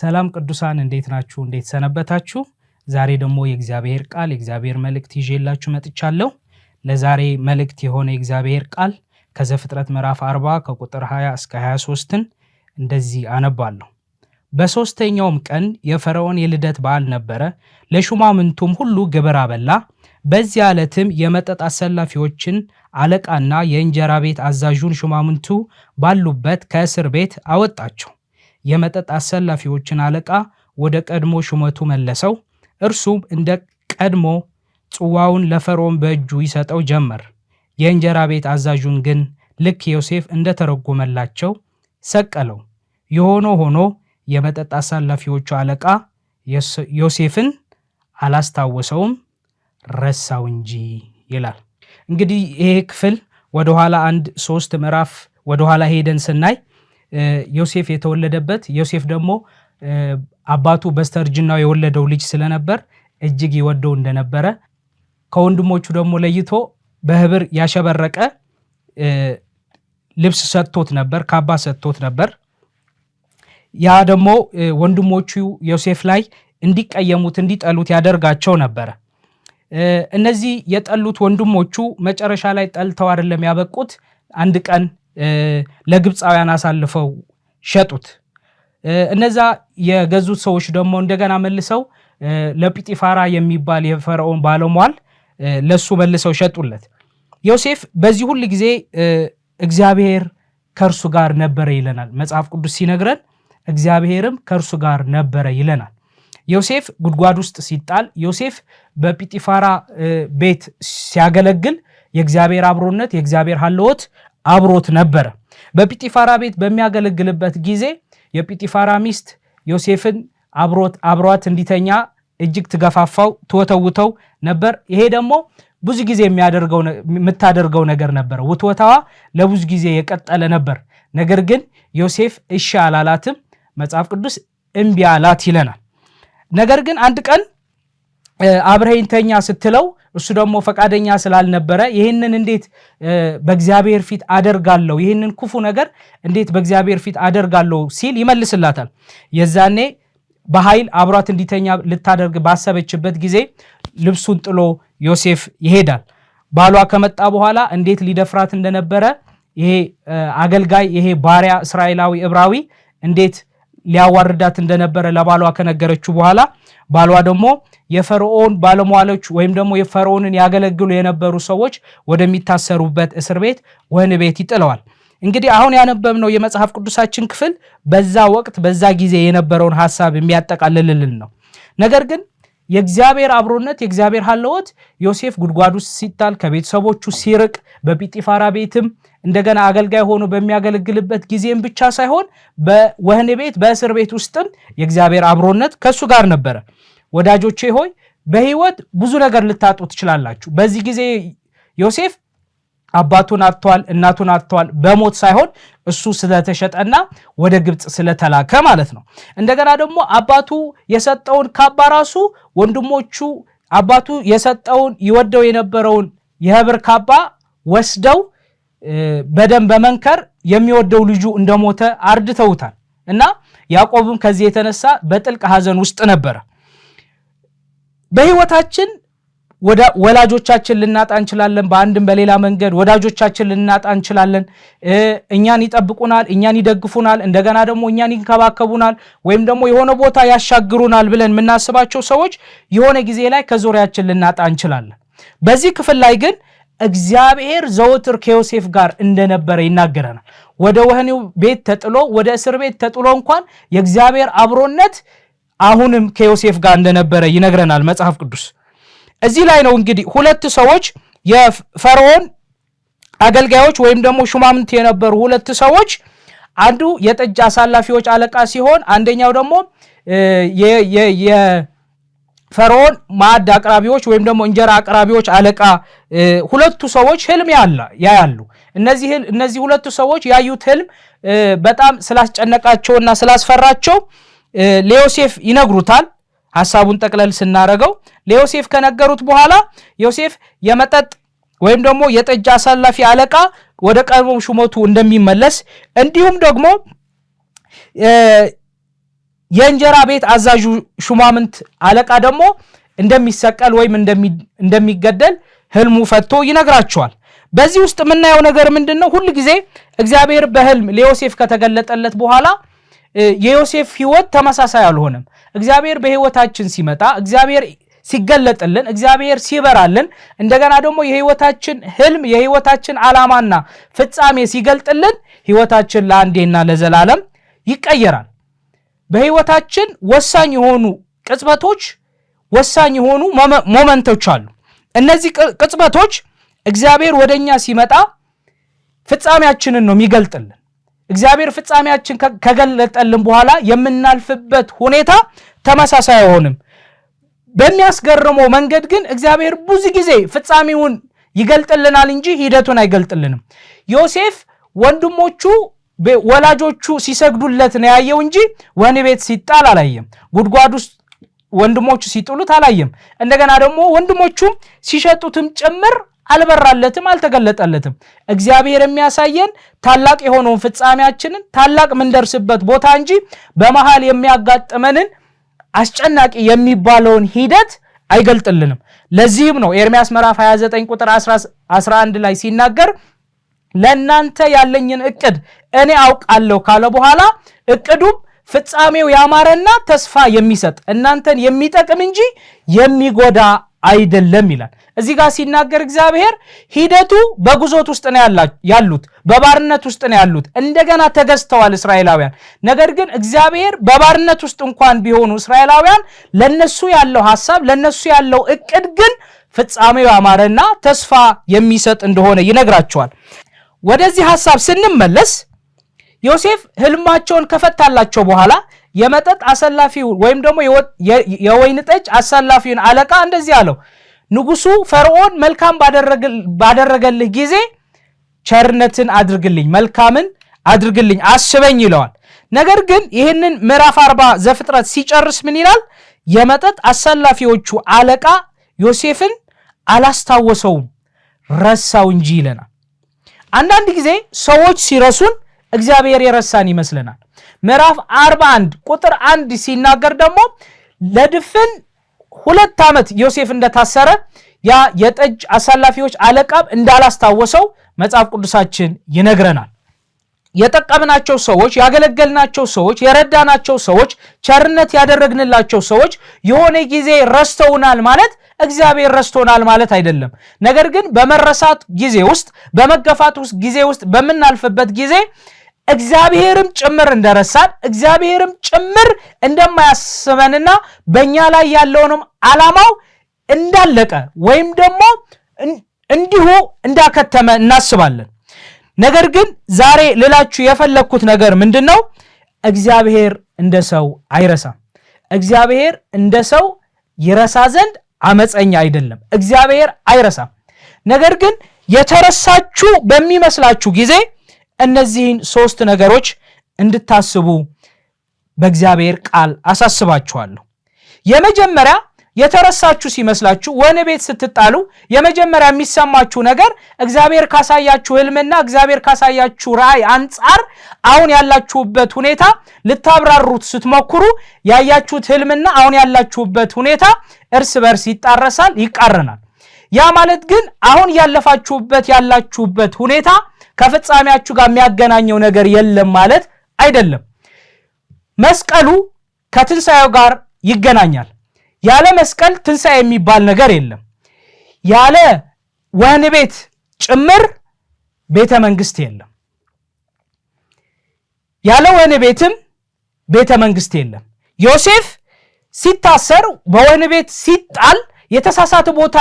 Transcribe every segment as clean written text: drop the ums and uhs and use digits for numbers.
ሰላም ቅዱሳን እንዴት ናችሁ? እንዴት ሰነበታችሁ? ዛሬ ደግሞ የእግዚአብሔር ቃል የእግዚአብሔር መልእክት ይዤላችሁ መጥቻለሁ። ለዛሬ መልእክት የሆነ የእግዚአብሔር ቃል ከዘፍጥረት ምዕራፍ 40 ከቁጥር 20 እስከ 23ን እንደዚህ አነባለሁ። በሶስተኛውም ቀን የፈርዖን የልደት በዓል ነበረ። ለሹማምንቱም ሁሉ ግብር አበላ። በዚያ ዕለትም የመጠጥ አሰላፊዎችን አለቃና የእንጀራ ቤት አዛዡን ሹማምንቱ ባሉበት ከእስር ቤት አወጣቸው። የመጠጥ አሰላፊዎችን አለቃ ወደ ቀድሞ ሹመቱ መለሰው። እርሱም እንደ ቀድሞ ጽዋውን ለፈርዖን በእጁ ይሰጠው ጀመር። የእንጀራ ቤት አዛዡን ግን ልክ ዮሴፍ እንደተረጎመላቸው ሰቀለው። የሆነ ሆኖ የመጠጥ አሰላፊዎቹ አለቃ ዮሴፍን አላስታወሰውም፣ ረሳው እንጂ ይላል። እንግዲህ ይሄ ክፍል ወደኋላ 1-3 ምዕራፍ ወደኋላ ሄደን ስናይ ዮሴፍ የተወለደበት ዮሴፍ ደግሞ አባቱ በስተርጅናው የወለደው ልጅ ስለነበር እጅግ ይወደው እንደነበረ ከወንድሞቹ ደግሞ ለይቶ በህብር ያሸበረቀ ልብስ ሰጥቶት ነበር፣ ካባ ሰጥቶት ነበር። ያ ደግሞ ወንድሞቹ ዮሴፍ ላይ እንዲቀየሙት እንዲጠሉት ያደርጋቸው ነበር። እነዚህ የጠሉት ወንድሞቹ መጨረሻ ላይ ጠልተው አይደለም ያበቁት። አንድ ቀን ለግብፃውያን አሳልፈው ሸጡት። እነዛ የገዙት ሰዎች ደግሞ እንደገና መልሰው ለጲጢፋራ የሚባል የፈርዖን ባለሟል ለሱ መልሰው ሸጡለት። ዮሴፍ በዚህ ሁሉ ጊዜ እግዚአብሔር ከእርሱ ጋር ነበረ ይለናል መጽሐፍ ቅዱስ ሲነግረን፣ እግዚአብሔርም ከእርሱ ጋር ነበረ ይለናል። ዮሴፍ ጉድጓድ ውስጥ ሲጣል፣ ዮሴፍ በጲጢፋራ ቤት ሲያገለግል የእግዚአብሔር አብሮነት የእግዚአብሔር ሀልዎት አብሮት ነበረ። በጲጢፋራ ቤት በሚያገለግልበት ጊዜ የጲጢፋራ ሚስት ዮሴፍን አብሯት እንዲተኛ እጅግ ትገፋፋው ትወተውተው ነበር። ይሄ ደግሞ ብዙ ጊዜ የምታደርገው ነገር ነበር። ውትወታዋ ለብዙ ጊዜ የቀጠለ ነበር። ነገር ግን ዮሴፍ እሺ አላላትም። መጽሐፍ ቅዱስ እምቢ አላት ይለናል። ነገር ግን አንድ ቀን አብረኸኝ ተኛ ስትለው እሱ ደግሞ ፈቃደኛ ስላልነበረ ይህንን እንዴት በእግዚአብሔር ፊት አደርጋለሁ፣ ይህንን ክፉ ነገር እንዴት በእግዚአብሔር ፊት አደርጋለሁ ሲል ይመልስላታል። የዛኔ በኃይል አብሯት እንዲተኛ ልታደርግ ባሰበችበት ጊዜ ልብሱን ጥሎ ዮሴፍ ይሄዳል። ባሏ ከመጣ በኋላ እንዴት ሊደፍራት እንደነበረ ይሄ አገልጋይ ይሄ ባሪያ እስራኤላዊ ዕብራዊ እንዴት ሊያዋርዳት እንደነበረ ለባሏ ከነገረችው በኋላ ባሏ ደግሞ የፈርዖን ባለሟሎች ወይም ደግሞ የፈርዖንን ያገለግሉ የነበሩ ሰዎች ወደሚታሰሩበት እስር ቤት ወህኒ ቤት ይጥለዋል። እንግዲህ አሁን ያነበብነው የመጽሐፍ ቅዱሳችን ክፍል በዛ ወቅት በዛ ጊዜ የነበረውን ሐሳብ የሚያጠቃልልልን ነው። ነገር ግን የእግዚአብሔር አብሮነት የእግዚአብሔር ሀልዎት ዮሴፍ ጉድጓድ ውስጥ ሲጣል ከቤተሰቦቹ ሲርቅ በጲጢፋራ ቤትም እንደገና አገልጋይ ሆኖ በሚያገለግልበት ጊዜም ብቻ ሳይሆን በወህኒ ቤት በእስር ቤት ውስጥም የእግዚአብሔር አብሮነት ከሱ ጋር ነበረ። ወዳጆቼ ሆይ በህይወት ብዙ ነገር ልታጡ ትችላላችሁ። በዚህ ጊዜ ዮሴፍ አባቱን አጥቷል፣ እናቱን አጥቷል። በሞት ሳይሆን እሱ ስለተሸጠና ወደ ግብፅ ስለተላከ ማለት ነው። እንደገና ደግሞ አባቱ የሰጠውን ካባ ራሱ ወንድሞቹ አባቱ የሰጠውን ይወደው የነበረውን የህብር ካባ ወስደው በደም በመንከር የሚወደው ልጁ እንደሞተ አርድተውታል። እና ያዕቆብም ከዚህ የተነሳ በጥልቅ ሐዘን ውስጥ ነበረ። በህይወታችን ወላጆቻችን ልናጣ እንችላለን። በአንድም በሌላ መንገድ ወዳጆቻችን ልናጣ እንችላለን። እኛን ይጠብቁናል፣ እኛን ይደግፉናል፣ እንደገና ደግሞ እኛን ይንከባከቡናል፣ ወይም ደግሞ የሆነ ቦታ ያሻግሩናል ብለን የምናስባቸው ሰዎች የሆነ ጊዜ ላይ ከዙሪያችን ልናጣ እንችላለን። በዚህ ክፍል ላይ ግን እግዚአብሔር ዘወትር ከዮሴፍ ጋር እንደነበረ ይናገረናል። ወደ ወህኒው ቤት ተጥሎ ወደ እስር ቤት ተጥሎ እንኳን የእግዚአብሔር አብሮነት አሁንም ከዮሴፍ ጋር እንደነበረ ይነግረናል መጽሐፍ ቅዱስ። እዚህ ላይ ነው እንግዲህ ሁለት ሰዎች የፈርዖን አገልጋዮች ወይም ደግሞ ሹማምንት የነበሩ ሁለት ሰዎች፣ አንዱ የጠጅ አሳላፊዎች አለቃ ሲሆን አንደኛው ደግሞ የፈርዖን ማዕድ አቅራቢዎች ወይም ደግሞ እንጀራ አቅራቢዎች አለቃ። ሁለቱ ሰዎች ህልም ያያሉ። እነዚህ ሁለቱ ሰዎች ያዩት ህልም በጣም ስላስጨነቃቸውና ስላስፈራቸው ለዮሴፍ ይነግሩታል። ሐሳቡን ጠቅለል ስናረገው ለዮሴፍ ከነገሩት በኋላ ዮሴፍ የመጠጥ ወይም ደግሞ የጠጅ አሳላፊ አለቃ ወደ ቀድሞ ሹመቱ እንደሚመለስ እንዲሁም ደግሞ የእንጀራ ቤት አዛዡ ሹማምንት አለቃ ደግሞ እንደሚሰቀል ወይም እንደሚገደል ህልሙ ፈቶ ይነግራቸዋል። በዚህ ውስጥ የምናየው ነገር ምንድነው? ሁሉ ጊዜ እግዚአብሔር በህልም ለዮሴፍ ከተገለጠለት በኋላ የዮሴፍ ህይወት ተመሳሳይ አልሆነም። እግዚአብሔር በህይወታችን ሲመጣ፣ እግዚአብሔር ሲገለጥልን፣ እግዚአብሔር ሲበራልን፣ እንደገና ደግሞ የህይወታችን ህልም የህይወታችን ዓላማና ፍጻሜ ሲገልጥልን ህይወታችን ለአንዴና ለዘላለም ይቀየራል። በህይወታችን ወሳኝ የሆኑ ቅጽበቶች፣ ወሳኝ የሆኑ ሞመንቶች አሉ። እነዚህ ቅጽበቶች እግዚአብሔር ወደኛ ሲመጣ ፍጻሜያችንን ነው የሚገልጥልን። እግዚአብሔር ፍጻሜያችን ከገለጠልን በኋላ የምናልፍበት ሁኔታ ተመሳሳይ አይሆንም። በሚያስገርመው መንገድ ግን እግዚአብሔር ብዙ ጊዜ ፍጻሜውን ይገልጥልናል እንጂ ሂደቱን አይገልጥልንም። ዮሴፍ ወንድሞቹ ወላጆቹ ሲሰግዱለት ነው ያየው እንጂ ወህኒ ቤት ሲጣል አላየም። ጉድጓድ ውስጥ ወንድሞቹ ሲጥሉት አላየም። እንደገና ደግሞ ወንድሞቹ ሲሸጡትም ጭምር አልበራለትም፣ አልተገለጠለትም። እግዚአብሔር የሚያሳየን ታላቅ የሆነውን ፍጻሜያችንን ታላቅ ምንደርስበት ቦታ እንጂ በመሃል የሚያጋጥመንን አስጨናቂ የሚባለውን ሂደት አይገልጥልንም። ለዚህም ነው ኤርምያስ ምዕራፍ 29 ቁጥር 11 ላይ ሲናገር ለእናንተ ያለኝን እቅድ እኔ አውቃለሁ ካለ በኋላ እቅዱም ፍጻሜው ያማረና ተስፋ የሚሰጥ እናንተን የሚጠቅም እንጂ የሚጎዳ አይደለም ይላል። እዚህ ጋር ሲናገር እግዚአብሔር ሂደቱ በጉዞት ውስጥ ነው ያሉት፣ በባርነት ውስጥ ነው ያሉት። እንደገና ተገዝተዋል እስራኤላውያን። ነገር ግን እግዚአብሔር በባርነት ውስጥ እንኳን ቢሆኑ እስራኤላውያን ለነሱ ያለው ሐሳብ፣ ለነሱ ያለው እቅድ ግን ፍጻሜው ያማረና ተስፋ የሚሰጥ እንደሆነ ይነግራቸዋል። ወደዚህ ሐሳብ ስንመለስ ዮሴፍ ህልማቸውን ከፈታላቸው በኋላ የመጠጥ አሰላፊው ወይም ደግሞ የወይን ጠጅ አሰላፊውን አለቃ እንደዚህ አለው፣ ንጉሱ ፈርዖን መልካም ባደረገልህ ጊዜ ቸርነትን አድርግልኝ፣ መልካምን አድርግልኝ፣ አስበኝ ይለዋል። ነገር ግን ይህንን ምዕራፍ 40 ዘፍጥረት ሲጨርስ ምን ይላል? የመጠጥ አሰላፊዎቹ አለቃ ዮሴፍን አላስታወሰውም፣ ረሳው እንጂ ይለናል። አንዳንድ ጊዜ ሰዎች ሲረሱን እግዚአብሔር የረሳን ይመስለናል። ምዕራፍ 41 ቁጥር 1 ሲናገር ደግሞ ለድፍን 2 ዓመት ዮሴፍ እንደታሰረ ያ የጠጅ አሳላፊዎች አለቃም እንዳላስታወሰው መጽሐፍ ቅዱሳችን ይነግረናል። የጠቀምናቸው ሰዎች፣ ያገለገልናቸው ሰዎች፣ የረዳናቸው ሰዎች፣ ቸርነት ያደረግንላቸው ሰዎች የሆነ ጊዜ ረስተውናል ማለት እግዚአብሔር ረስቶናል ማለት አይደለም። ነገር ግን በመረሳት ጊዜ ውስጥ፣ በመገፋት ውስጥ ጊዜ ውስጥ በምናልፍበት ጊዜ እግዚአብሔርም ጭምር እንደረሳን፣ እግዚአብሔርም ጭምር እንደማያስበንና በእኛ ላይ ያለውንም ዓላማው እንዳለቀ ወይም ደግሞ እንዲሁ እንዳከተመ እናስባለን። ነገር ግን ዛሬ ልላችሁ የፈለግኩት ነገር ምንድን ነው? እግዚአብሔር እንደ ሰው አይረሳም። እግዚአብሔር እንደ ሰው ይረሳ ዘንድ አመፀኛ አይደለም። እግዚአብሔር አይረሳም። ነገር ግን የተረሳችሁ በሚመስላችሁ ጊዜ እነዚህን 3 ነገሮች እንድታስቡ በእግዚአብሔር ቃል አሳስባችኋለሁ። የመጀመሪያ የተረሳችሁ ሲመስላችሁ ወህኒ ቤት ስትጣሉ የመጀመሪያ የሚሰማችሁ ነገር እግዚአብሔር ካሳያችሁ ህልምና እግዚአብሔር ካሳያችሁ ራእይ አንጻር አሁን ያላችሁበት ሁኔታ ልታብራሩት ስትሞክሩ ያያችሁት ህልምና አሁን ያላችሁበት ሁኔታ እርስ በርስ ይጣረሳል፣ ይቃረናል። ያ ማለት ግን አሁን ያላችሁበት ሁኔታ ከፍጻሜያችሁ ጋር የሚያገናኘው ነገር የለም ማለት አይደለም። መስቀሉ ከትንሣኤው ጋር ይገናኛል። ያለ መስቀል ትንሣኤ የሚባል ነገር የለም። ያለ ወህኒ ቤት ጭምር ቤተ መንግስት የለም። ያለ ወህኒ ቤትም ቤተ መንግስት የለም። ዮሴፍ ሲታሰር በወህኒ ቤት ሲጣል የተሳሳተ ቦታ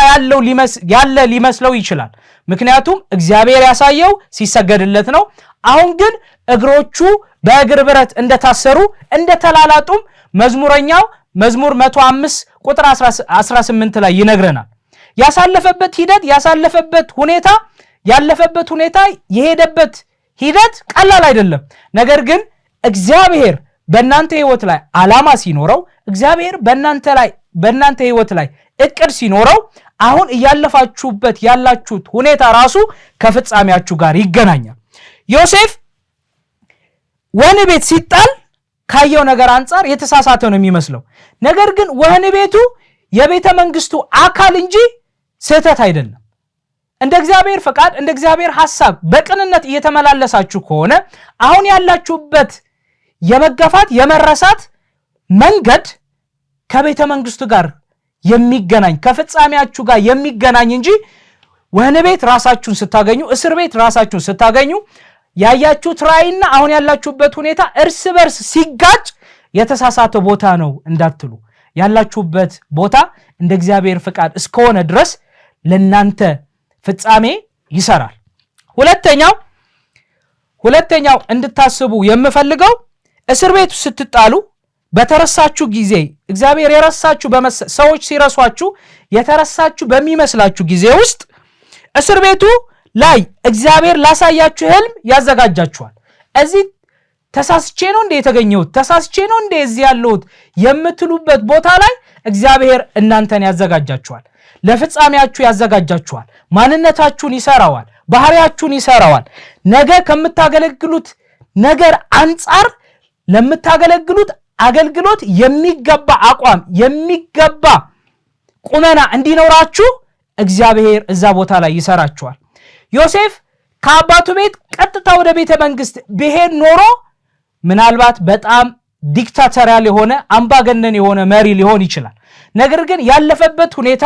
ያለ ሊመስለው ይችላል። ምክንያቱም እግዚአብሔር ያሳየው ሲሰገድለት ነው። አሁን ግን እግሮቹ በእግር ብረት እንደታሰሩ እንደተላላጡም መዝሙረኛው መዝሙር 105 ቁጥር 18 ላይ ይነግረናል። ያሳለፈበት ሂደት ያለፈበት ሁኔታ የሄደበት ሂደት ቀላል አይደለም። ነገር ግን እግዚአብሔር በእናንተ ህይወት ላይ ዓላማ ሲኖረው፣ እግዚአብሔር በእናንተ ህይወት ላይ እቅድ ሲኖረው አሁን እያለፋችሁበት ያላችሁት ሁኔታ ራሱ ከፍጻሜያችሁ ጋር ይገናኛል። ዮሴፍ ወህኒ ቤት ሲጣል ካየው ነገር አንፃር የተሳሳተ ነው የሚመስለው። ነገር ግን ወህኒ ቤቱ የቤተ መንግስቱ አካል እንጂ ስህተት አይደለም። እንደ እግዚአብሔር ፈቃድ እንደ እግዚአብሔር ሐሳብ በቅንነት እየተመላለሳችሁ ከሆነ አሁን ያላችሁበት የመገፋት የመረሳት መንገድ ከቤተ መንግስቱ ጋር የሚገናኝ ከፍጻሜያችሁ ጋር የሚገናኝ እንጂ ወህኒ ቤት ራሳችሁን ስታገኙ እስር ቤት ራሳችሁን ስታገኙ ያያችሁት ራእይና አሁን ያላችሁበት ሁኔታ እርስ በርስ ሲጋጭ የተሳሳተ ቦታ ነው እንዳትሉ። ያላችሁበት ቦታ እንደ እግዚአብሔር ፍቃድ እስከሆነ ድረስ ለናንተ ፍጻሜ ይሰራል። ሁለተኛው እንድታስቡ የምፈልገው እስር ቤት ስትጣሉ በተረሳችሁ ጊዜ እግዚአብሔር የረሳችሁ ሰዎች ሲረሷችሁ የተረሳችሁ በሚመስላችሁ ጊዜ ውስጥ እስር ቤቱ ላይ እግዚአብሔር ላሳያችሁ ህልም ያዘጋጃችኋል። እዚህ ተሳስቼ ነው እንደ የተገኘሁት ተሳስቼ ነው እንደ እዚህ ያለሁት የምትሉበት ቦታ ላይ እግዚአብሔር እናንተን ያዘጋጃችኋል። ለፍጻሜያችሁ ያዘጋጃችኋል። ማንነታችሁን ይሰራዋል። ባህሪያችሁን ይሰራዋል። ነገ ከምታገለግሉት ነገር አንጻር ለምታገለግሉት አገልግሎት የሚገባ አቋም የሚገባ ቁመና እንዲኖራችሁ እግዚአብሔር እዛ ቦታ ላይ ይሰራችኋል። ዮሴፍ ከአባቱ ቤት ቀጥታ ወደ ቤተ መንግስት ቢሄድ ኖሮ ምናልባት በጣም ዲክታተሪያል የሆነ አምባገነን የሆነ መሪ ሊሆን ይችላል። ነገር ግን ያለፈበት ሁኔታ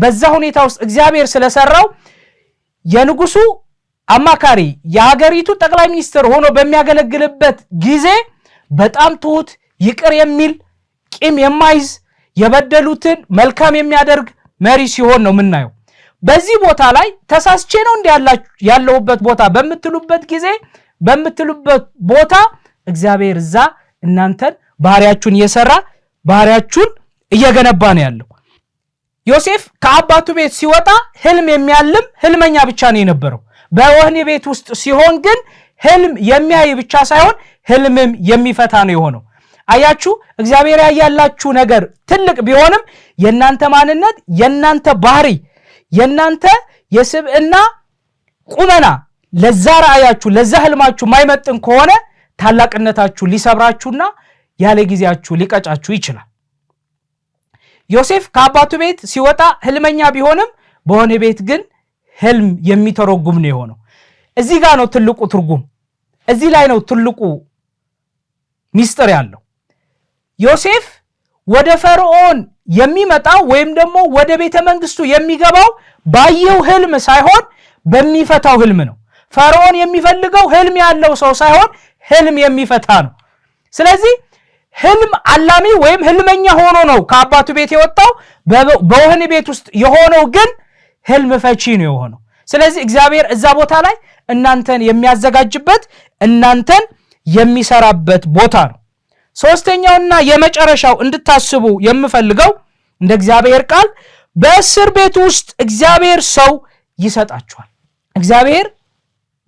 በዛ ሁኔታ ውስጥ እግዚአብሔር ስለሰራው የንጉሱ አማካሪ የሀገሪቱ ጠቅላይ ሚኒስትር ሆኖ በሚያገለግልበት ጊዜ በጣም ትሁት ይቅር የሚል ቂም የማይዝ የበደሉትን መልካም የሚያደርግ መሪ ሲሆን ነው የምናየው። በዚህ ቦታ ላይ ተሳስቼ ነው እንደ ያለሁበት ቦታ በምትሉበት ጊዜ በምትሉበት ቦታ እግዚአብሔር እዛ እናንተን ባህሪያችሁን እየሰራ ባህሪያችሁን እየገነባ ነው ያለው። ዮሴፍ ከአባቱ ቤት ሲወጣ ህልም የሚያልም ህልመኛ ብቻ ነው የነበረው። በወህኒ ቤት ውስጥ ሲሆን ግን ህልም የሚያይ ብቻ ሳይሆን ህልምም የሚፈታ ነው የሆነው። አያችሁ፣ እግዚአብሔር ያያላችሁ ነገር ትልቅ ቢሆንም የናንተ ማንነት የናንተ ባህሪ የናንተ የስብዕና ቁመና ለዛ ራእያችሁ ለዛ ህልማችሁ ማይመጥን ከሆነ ታላቅነታችሁ ሊሰብራችሁና ያለ ጊዜያችሁ ሊቀጫችሁ ይችላል። ዮሴፍ ከአባቱ ቤት ሲወጣ ህልመኛ ቢሆንም በወህኒ ቤት ግን ህልም የሚተረጉም ነው የሆነው። እዚህ ጋር ነው ትልቁ ትርጉም፣ እዚህ ላይ ነው ትልቁ ሚስጥር ያለው። ዮሴፍ ወደ ፈርዖን የሚመጣው ወይም ደግሞ ወደ ቤተ መንግስቱ የሚገባው ባየው ህልም ሳይሆን በሚፈታው ህልም ነው። ፈርዖን የሚፈልገው ህልም ያለው ሰው ሳይሆን ህልም የሚፈታ ነው። ስለዚህ ህልም አላሚ ወይም ህልመኛ ሆኖ ነው ከአባቱ ቤት የወጣው። በወህኒ ቤት ውስጥ የሆነው ግን ህልም ፈቺ ነው የሆነው። ስለዚህ እግዚአብሔር እዛ ቦታ ላይ እናንተን የሚያዘጋጅበት እናንተን የሚሰራበት ቦታ ነው። ሶስተኛውና የመጨረሻው እንድታስቡ የምፈልገው እንደ እግዚአብሔር ቃል በእስር ቤት ውስጥ እግዚአብሔር ሰው ይሰጣችኋል። እግዚአብሔር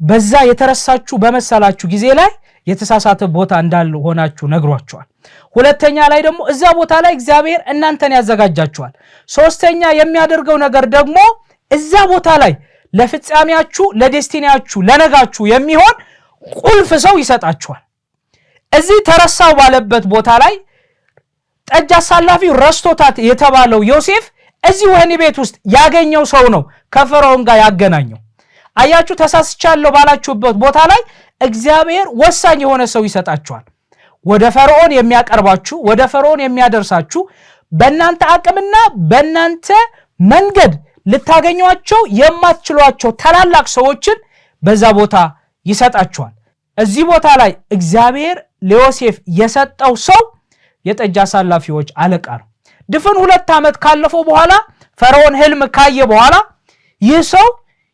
በዛ የተረሳችሁ በመሰላችሁ ጊዜ ላይ የተሳሳተ ቦታ እንዳለ ሆናችሁ ነግሯችኋል። ሁለተኛ ላይ ደግሞ እዛ ቦታ ላይ እግዚአብሔር እናንተን ያዘጋጃችኋል። ሶስተኛ የሚያደርገው ነገር ደግሞ እዛ ቦታ ላይ ለፍጻሜያችሁ ለዴስቲኒያችሁ ለነጋችሁ የሚሆን ቁልፍ ሰው ይሰጣችኋል። እዚህ ተረሳው ባለበት ቦታ ላይ ጠጅ አሳላፊው ረስቶታት የተባለው ዮሴፍ እዚህ ወህኒ ቤት ውስጥ ያገኘው ሰው ነው ከፈርዖን ጋር ያገናኘው። አያችሁ፣ ተሳስቻለሁ ባላችሁበት ቦታ ላይ እግዚአብሔር ወሳኝ የሆነ ሰው ይሰጣችኋል። ወደ ፈርዖን የሚያቀርባችሁ ወደ ፈርዖን የሚያደርሳችሁ በእናንተ አቅምና በእናንተ መንገድ ልታገኟቸው የማትችሏቸው ታላላቅ ሰዎችን በዛ ቦታ ይሰጣችኋል። እዚህ ቦታ ላይ እግዚአብሔር ለዮሴፍ የሰጠው ሰው የጠጅ አሳላፊዎች አለቃ ነው። ድፍን 2 ዓመት ካለፈው በኋላ ፈርዖን ህልም ካየ በኋላ ይህ ሰው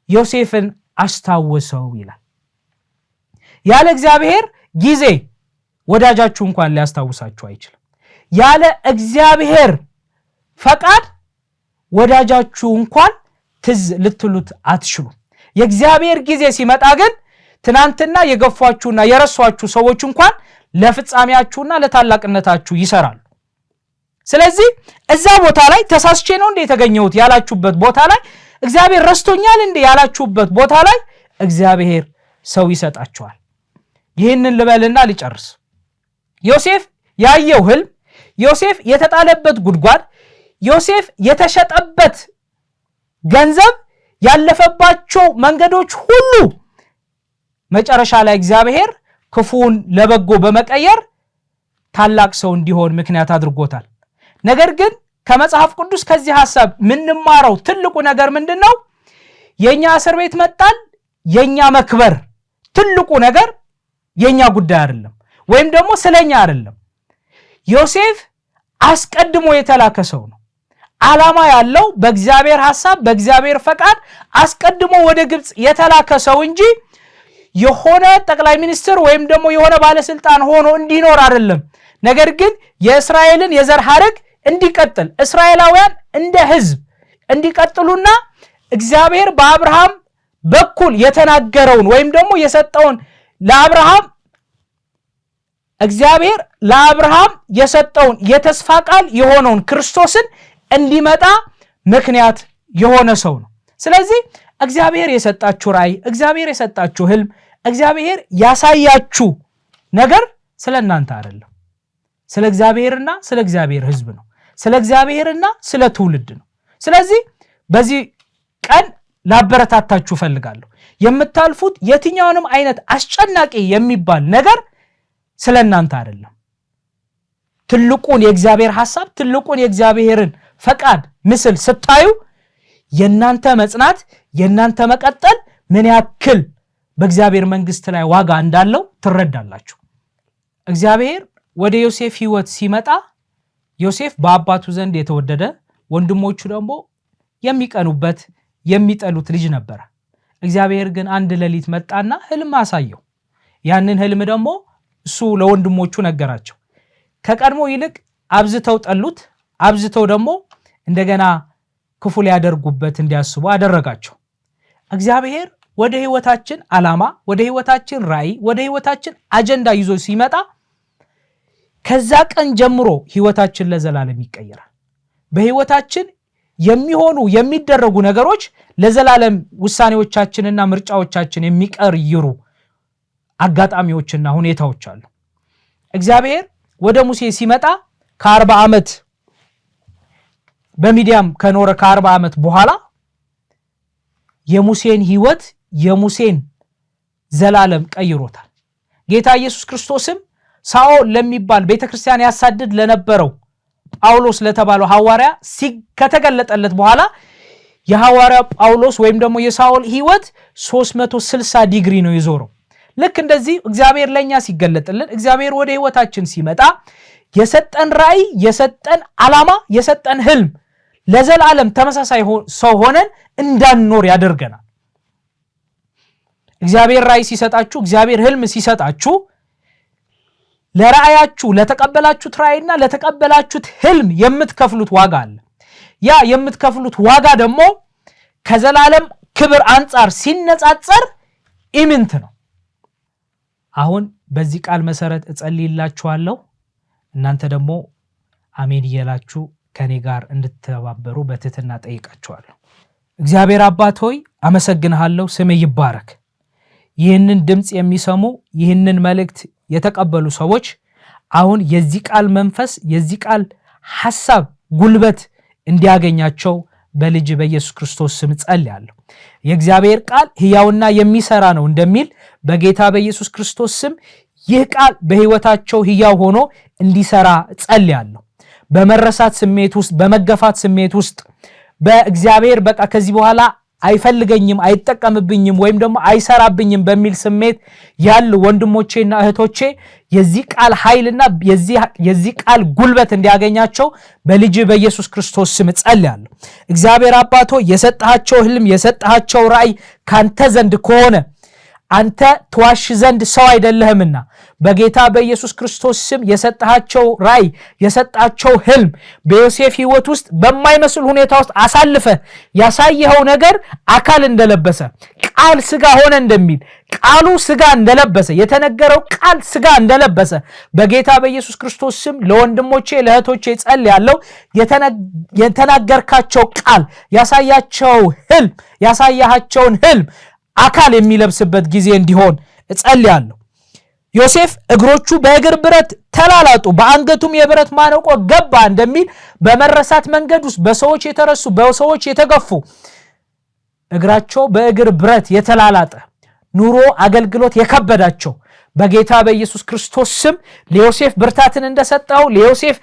ዮሴፍን አስታወሰው ይላል። ያለ እግዚአብሔር ጊዜ ወዳጃችሁ እንኳን ሊያስታውሳችሁ አይችልም። ያለ እግዚአብሔር ፈቃድ ወዳጃችሁ እንኳን ትዝ ልትሉት አትችሉም። የእግዚአብሔር ጊዜ ሲመጣ ግን ትናንትና የገፏችሁና የረሷችሁ ሰዎች እንኳን ለፍጻሜያችሁና ለታላቅነታችሁ ይሰራሉ። ስለዚህ እዛ ቦታ ላይ ተሳስቼ ነው እንደ የተገኘሁት ያላችሁበት ቦታ ላይ እግዚአብሔር ረስቶኛል እንደ ያላችሁበት ቦታ ላይ እግዚአብሔር ሰው ይሰጣችኋል። ይህንን ልበልና ልጨርስ። ዮሴፍ ያየው ህልም፣ ዮሴፍ የተጣለበት ጉድጓድ፣ ዮሴፍ የተሸጠበት ገንዘብ፣ ያለፈባቸው መንገዶች ሁሉ መጨረሻ ላይ እግዚአብሔር ክፉን ለበጎ በመቀየር ታላቅ ሰው እንዲሆን ምክንያት አድርጎታል። ነገር ግን ከመጽሐፍ ቅዱስ ከዚህ ሐሳብ ምንማረው ትልቁ ነገር ምንድነው? የኛ እስር ቤት መጣል የኛ መክበር ትልቁ ነገር የኛ ጉዳይ አይደለም፣ ወይም ደግሞ ስለኛ አይደለም። ዮሴፍ አስቀድሞ የተላከ ሰው ነው። ዓላማ ያለው በእግዚአብሔር ሐሳብ በእግዚአብሔር ፈቃድ አስቀድሞ ወደ ግብጽ የተላከ ሰው እንጂ የሆነ ጠቅላይ ሚኒስትር ወይም ደግሞ የሆነ ባለስልጣን ሆኖ እንዲኖር አይደለም። ነገር ግን የእስራኤልን የዘር ሐረግ እንዲቀጥል እስራኤላውያን እንደ ሕዝብ እንዲቀጥሉና እግዚአብሔር በአብርሃም በኩል የተናገረውን ወይም ደግሞ የሰጠውን እግዚአብሔር ለአብርሃም የሰጠውን የተስፋ ቃል የሆነውን ክርስቶስን እንዲመጣ ምክንያት የሆነ ሰው ነው። ስለዚህ እግዚአብሔር የሰጣችሁ ራእይ፣ እግዚአብሔር የሰጣችሁ ህልም፣ እግዚአብሔር ያሳያችሁ ነገር ስለናንተ አይደለም፣ ስለ እግዚአብሔርና ስለ እግዚአብሔር ህዝብ ነው፣ ስለ እግዚአብሔርና ስለ ትውልድ ነው። ስለዚህ በዚህ ቀን ላበረታታችሁ ፈልጋለሁ። የምታልፉት የትኛውንም አይነት አስጨናቂ የሚባል ነገር ስለናንተ አይደለም። ትልቁን የእግዚአብሔር ሐሳብ ትልቁን የእግዚአብሔርን ፈቃድ ምስል ስታዩ የናንተ መጽናት የናንተ መቀጠል ምን ያክል በእግዚአብሔር መንግስት ላይ ዋጋ እንዳለው ትረዳላችሁ። እግዚአብሔር ወደ ዮሴፍ ህይወት ሲመጣ ዮሴፍ በአባቱ ዘንድ የተወደደ ወንድሞቹ ደግሞ የሚቀኑበት የሚጠሉት ልጅ ነበር። እግዚአብሔር ግን አንድ ሌሊት መጣና ህልም አሳየው። ያንን ህልም ደግሞ እሱ ለወንድሞቹ ነገራቸው። ከቀድሞ ይልቅ አብዝተው ጠሉት፣ አብዝተው ደግሞ እንደገና ክፉ ሊያደርጉበት እንዲያስቡ አደረጋቸው። እግዚአብሔር ወደ ህይወታችን ዓላማ፣ ወደ ህይወታችን ራእይ፣ ወደ ህይወታችን አጀንዳ ይዞ ሲመጣ ከዛ ቀን ጀምሮ ህይወታችን ለዘላለም ይቀየራል። በህይወታችን የሚሆኑ የሚደረጉ ነገሮች ለዘላለም ውሳኔዎቻችንና ምርጫዎቻችን የሚቀይሩ አጋጣሚዎችና ሁኔታዎች አሉ። እግዚአብሔር ወደ ሙሴ ሲመጣ ከ40 ዓመት በሚዲያም ከኖረ ከ40 ዓመት በኋላ የሙሴን ህይወት የሙሴን ዘላለም ቀይሮታል። ጌታ ኢየሱስ ክርስቶስም ሳኦል ለሚባል ቤተክርስቲያን ያሳድድ ለነበረው ጳውሎስ ለተባለው ሐዋርያ ከተገለጠለት በኋላ የሐዋርያ ጳውሎስ ወይም ደግሞ የሳኦል ህይወት 360 ዲግሪ ነው የዞረው። ልክ እንደዚህ እግዚአብሔር ለኛ ሲገለጥልን እግዚአብሔር ወደ ህይወታችን ሲመጣ የሰጠን ራእይ፣ የሰጠን ዓላማ፣ የሰጠን ህልም ለዘላለም ተመሳሳይ ሰው ሆነን እንዳንኖር ያደርገናል። እግዚአብሔር ራእይ ሲሰጣችሁ፣ እግዚአብሔር ህልም ሲሰጣችሁ ለራእያችሁ ለተቀበላችሁት ራእይና ለተቀበላችሁት ህልም የምትከፍሉት ዋጋ አለ። ያ የምትከፍሉት ዋጋ ደግሞ ከዘላለም ክብር አንጻር ሲነጻጸር ኢምንት ነው። አሁን በዚህ ቃል መሰረት እጸልይላችኋለሁ። እናንተ ደግሞ አሜን እያላችሁ ከኔ ጋር እንድትተባበሩ በትህትና ጠይቃችኋለሁ። እግዚአብሔር አባት ሆይ አመሰግንሃለሁ፣ ስምህ ይባረክ። ይህንን ድምጽ የሚሰሙ ይህንን መልእክት የተቀበሉ ሰዎች አሁን የዚህ ቃል መንፈስ የዚህ ቃል ሐሳብ ጉልበት እንዲያገኛቸው በልጅ በኢየሱስ ክርስቶስ ስም ጸልያለሁ። የእግዚአብሔር ቃል ሕያውና የሚሰራ ነው እንደሚል በጌታ በኢየሱስ ክርስቶስ ስም ይህ ቃል በሕይወታቸው ሕያው ሆኖ እንዲሰራ ጸልያለሁ። በመረሳት ስሜት ውስጥ በመገፋት ስሜት ውስጥ በእግዚአብሔር በቃ ከዚህ በኋላ አይፈልገኝም አይጠቀምብኝም ወይም ደግሞ አይሰራብኝም በሚል ስሜት ያሉ ወንድሞቼና እህቶቼ የዚህ ቃል ኃይልና የዚህ ቃል ጉልበት እንዲያገኛቸው በልጅ በኢየሱስ ክርስቶስ ስም ጸልያለሁ። እግዚአብሔር አባቶ የሰጣቸው ህልም የሰጣቸው ራእይ ካንተ ዘንድ ከሆነ አንተ ተዋሽ ዘንድ ሰው አይደለህምና በጌታ በኢየሱስ ክርስቶስ ስም የሰጣቸው ራእይ የሰጣቸው ህልም በዮሴፍ ህይወት ውስጥ በማይመስል ሁኔታ ውስጥ አሳልፈ ያሳየኸው ነገር አካል እንደለበሰ ቃል ስጋ ሆነ እንደሚል ቃሉ ስጋ እንደለበሰ የተነገረው ቃል ስጋ እንደለበሰ በጌታ በኢየሱስ ክርስቶስ ስም ለወንድሞቼ ለእህቶቼ ጸልያለሁ። የተናገርካቸው ቃል ያሳያቸውን ህልም አካል የሚለብስበት ጊዜ እንዲሆን እጸልያለሁ። ዮሴፍ እግሮቹ በእግር ብረት ተላላጡ፣ በአንገቱም የብረት ማነቆ ገባ እንደሚል በመረሳት መንገድ ውስጥ በሰዎች የተረሱ በሰዎች የተገፉ እግራቸው በእግር ብረት የተላላጠ ኑሮ አገልግሎት የከበዳቸው በጌታ በኢየሱስ ክርስቶስ ስም ለዮሴፍ ብርታትን እንደሰጠው፣ ለዮሴፍ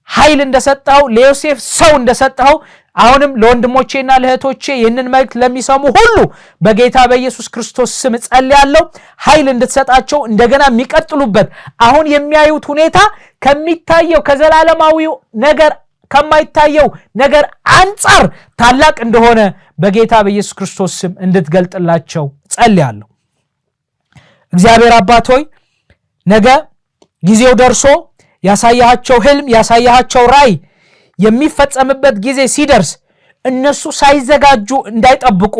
ኃይል እንደሰጠው፣ ለዮሴፍ ሰው እንደሰጠው አሁንም ለወንድሞቼና ለእህቶቼ ይህንን መልእክት ለሚሰሙ ሁሉ በጌታ በኢየሱስ ክርስቶስ ስም ጸልያለሁ። ኃይል እንድትሰጣቸው እንደገና የሚቀጥሉበት አሁን የሚያዩት ሁኔታ ከሚታየው ከዘላለማዊው ነገር ከማይታየው ነገር አንጻር ታላቅ እንደሆነ በጌታ በኢየሱስ ክርስቶስ ስም እንድትገልጥላቸው ጸልያለሁ። እግዚአብሔር አባት ሆይ ነገ ጊዜው ደርሶ ያሳያቸው ህልም ያሳያቸው ራእይ የሚፈጸምበት ጊዜ ሲደርስ እነሱ ሳይዘጋጁ እንዳይጠብቁ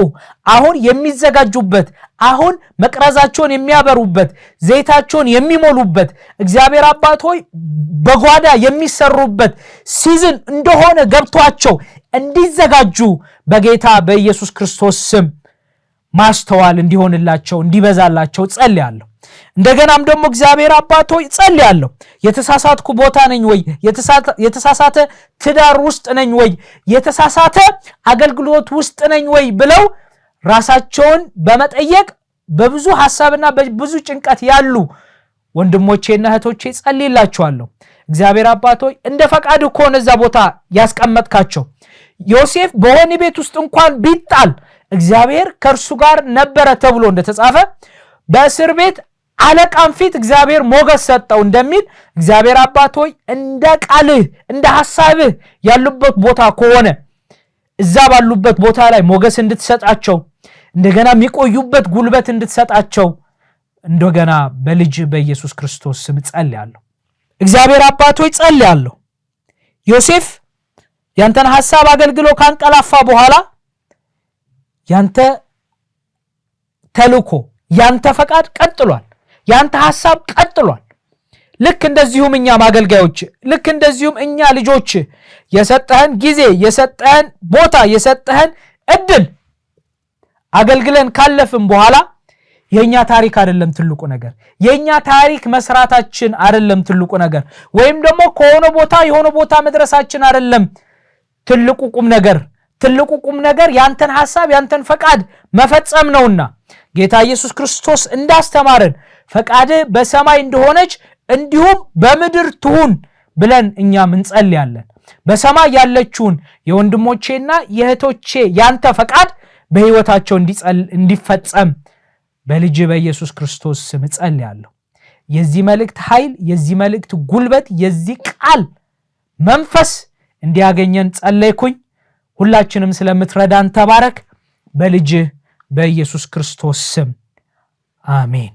አሁን የሚዘጋጁበት አሁን መቅረዛቸውን የሚያበሩበት ዘይታቸውን የሚሞሉበት እግዚአብሔር አባት ሆይ በጓዳ የሚሰሩበት ሲዝን እንደሆነ ገብቷቸው እንዲዘጋጁ በጌታ በኢየሱስ ክርስቶስ ስም ማስተዋል እንዲሆንላቸው እንዲበዛላቸው ጸልያለሁ። እንደገናም ደግሞ እግዚአብሔር አባት ሆይ ጸልያለሁ። የተሳሳትኩ ቦታ ነኝ ወይ? የተሳሳተ ትዳር ውስጥ ነኝ ወይ? የተሳሳተ አገልግሎት ውስጥ ነኝ ወይ ብለው ራሳቸውን በመጠየቅ በብዙ ሐሳብና በብዙ ጭንቀት ያሉ ወንድሞቼና እህቶቼ ጸልይላችኋለሁ። እግዚአብሔር አባት ሆይ እንደ ፈቃድህ ከሆነ እዛ ቦታ ያስቀመጥካቸው ዮሴፍ በወህኒ ቤት ውስጥ እንኳን ቢጣል እግዚአብሔር ከእርሱ ጋር ነበረ ተብሎ እንደተጻፈ በእስር ቤት አለቃም ፊት እግዚአብሔር ሞገስ ሰጠው እንደሚል እግዚአብሔር አባት ሆይ እንደ ቃልህ እንደ ሐሳብህ ያሉበት ቦታ ከሆነ እዛ ባሉበት ቦታ ላይ ሞገስ እንድትሰጣቸው እንደገና የሚቆዩበት ጉልበት እንድትሰጣቸው እንደገና በልጅ በኢየሱስ ክርስቶስ ስም ጸልያለሁ። እግዚአብሔር አባት ሆይ ጸልያለሁ። ዮሴፍ ያንተን ሐሳብ አገልግሎ ካንቀላፋ በኋላ ያንተ ተልኮ ያንተ ፈቃድ ቀጥሏል። ያንተ ሐሳብ ቀጥሏል። ልክ እንደዚሁም እኛ ማገልጋዮች ልክ እንደዚሁም እኛ ልጆች የሰጠህን ጊዜ የሰጠህን ቦታ የሰጠህን እድል አገልግለን ካለፍን በኋላ የኛ ታሪክ አይደለም ትልቁ ነገር፣ የኛ ታሪክ መስራታችን አይደለም ትልቁ ነገር፣ ወይም ደግሞ ከሆነ ቦታ የሆነ ቦታ መድረሳችን አይደለም ትልቁ ቁም ነገር። ትልቁ ቁም ነገር ያንተን ሐሳብ ያንተን ፈቃድ መፈጸም ነውና ጌታ ኢየሱስ ክርስቶስ እንዳስተማረን ፈቃድ በሰማይ እንደሆነች እንዲሁም በምድር ትሁን ብለን እኛም እንጸልያለን። በሰማይ ያለችውን የወንድሞቼና የእህቶቼ ያንተ ፈቃድ በሕይወታቸው እንዲፈጸም በልጅ በኢየሱስ ክርስቶስ ስም ጸልያለሁ። የዚህ መልእክት ኃይል፣ የዚህ መልእክት ጉልበት፣ የዚህ ቃል መንፈስ እንዲያገኘን ጸለይኩኝ። ሁላችንም ስለምትረዳን ተባረክ። በልጅ በኢየሱስ ክርስቶስ ስም አሜን።